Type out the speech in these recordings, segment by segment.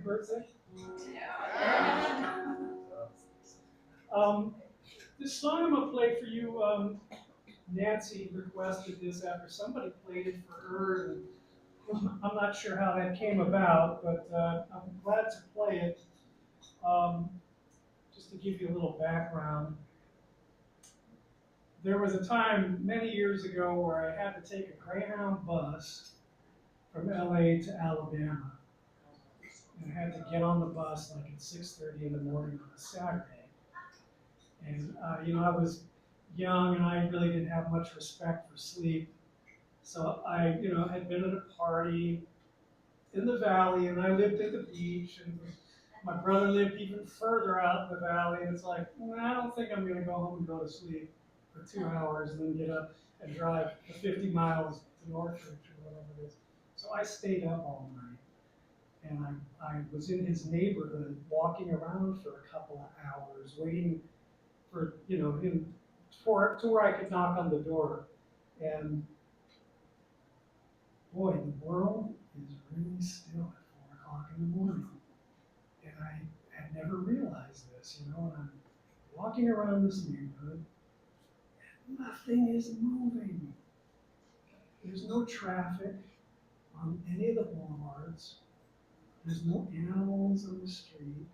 birthday? This song I'm gonna play for you, Nancy requested this after somebody played it for her, and I'm not sure how that came about, but I'm glad to play it. Um, just to give you a little background, there was a time many years ago where I had to take a Greyhound bus from LA to Alabama. And I had to get on the bus like at 6:30 in the morning on a Saturday. And I was young and I really didn't have much respect for sleep. So I, had been at a party in the valley and I lived at the beach and my brother lived even further out in the valley and it's like, I don't think I'm gonna go home and go to sleep for 2 hours and then get up and drive the 50 miles to Northridge or whatever it is. So I stayed up all night and I was in his neighborhood walking around for a couple of hours waiting for, him to where I could knock on the door. And boy, the world is really still at 4 o'clock in the morning. And I had never realized this, and I'm walking around this neighborhood, and nothing is moving. There's no traffic on any of the boulevards. There's no animals on the street.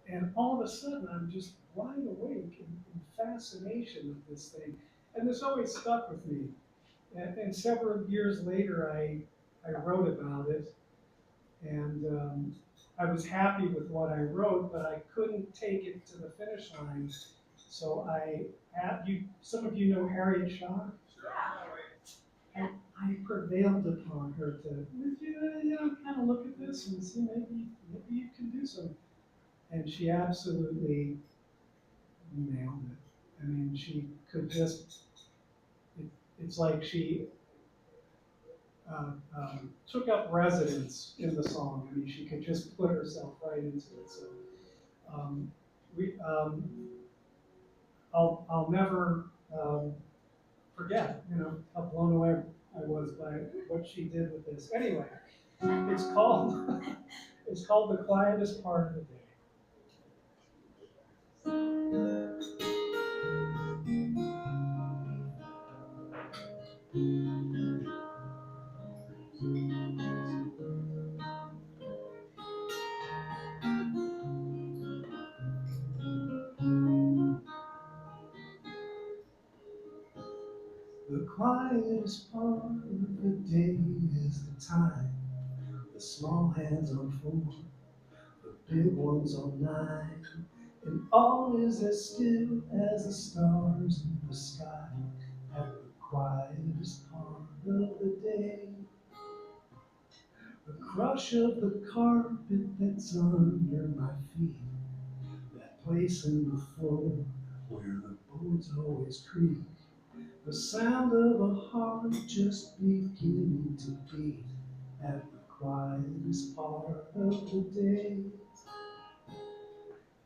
And all of a sudden, I'm just wide awake in fascination with this thing. And this always stuck with me. And several years later, I wrote about it. And I was happy with what I wrote, but I couldn't take it to the finish line. So some of you know Harriet Shaw? I prevailed upon her to, kind of look at this and see maybe you can do some. And she absolutely nailed it. I mean, she could just, it's like she took up residence in the song. I mean, she could just put herself right into it. So um, we, I'll never forget, how blown away I was by what she did with this. Anyway, it's called it's called The Quietest Part of the Day. The quietest part of the day is the time the small hands on 4, the big ones on 9, and all is as still as the stars in the sky at the quietest part of the day. The crush of the carpet that's under my feet, that place in the floor where the bones always creak, the sound of a heart just beginning to beat at the quietest part of the day.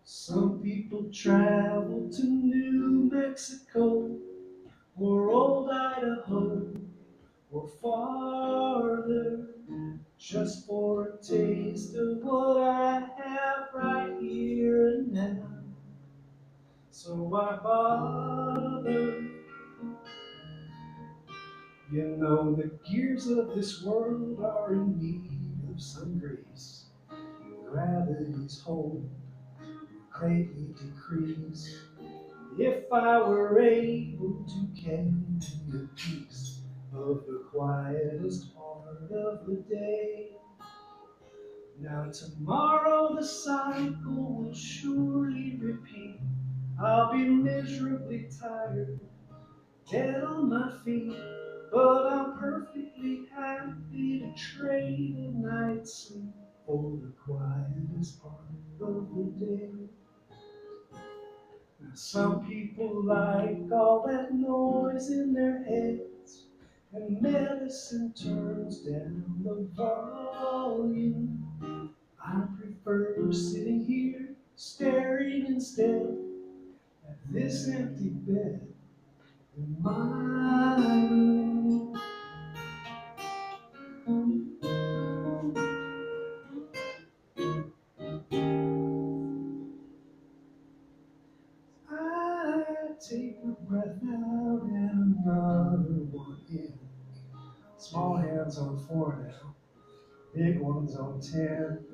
Some people travel to New Mexico or old Idaho or farther just for a taste of what I have right here and now. So why bother? The gears of this world are in need of some grace. Gravity's hold will greatly decrease if I were able to carry a piece of the quietest part of the day. Now tomorrow the cycle will surely repeat. I'll be miserably tired, dead on my feet, but I'm perfectly happy to trade a night's sleep for the quietest part of the day. Now some people like all that noise in their heads, and medicine turns down the volume. I prefer sitting here, staring instead at this empty bed in my room. a breath out and another one in. Small hands on 4 now, big ones on 10.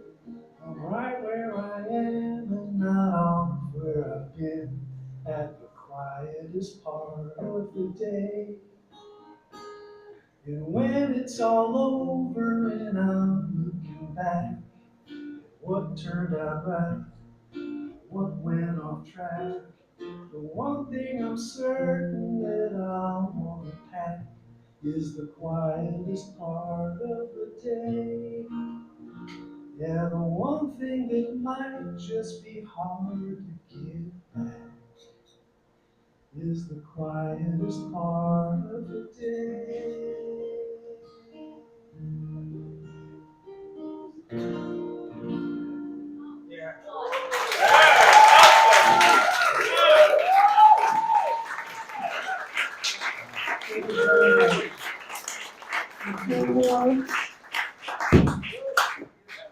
I'm right where I am and not on where I've been. At the quietest part of the day. And when it's all over and I'm looking back, what turned out right, what went off track, the one thing I'm certain that I'll want to pack is the quietest part of the day. Yeah, the one thing that might just be hard to give back is the quietest part of the day. Yeah.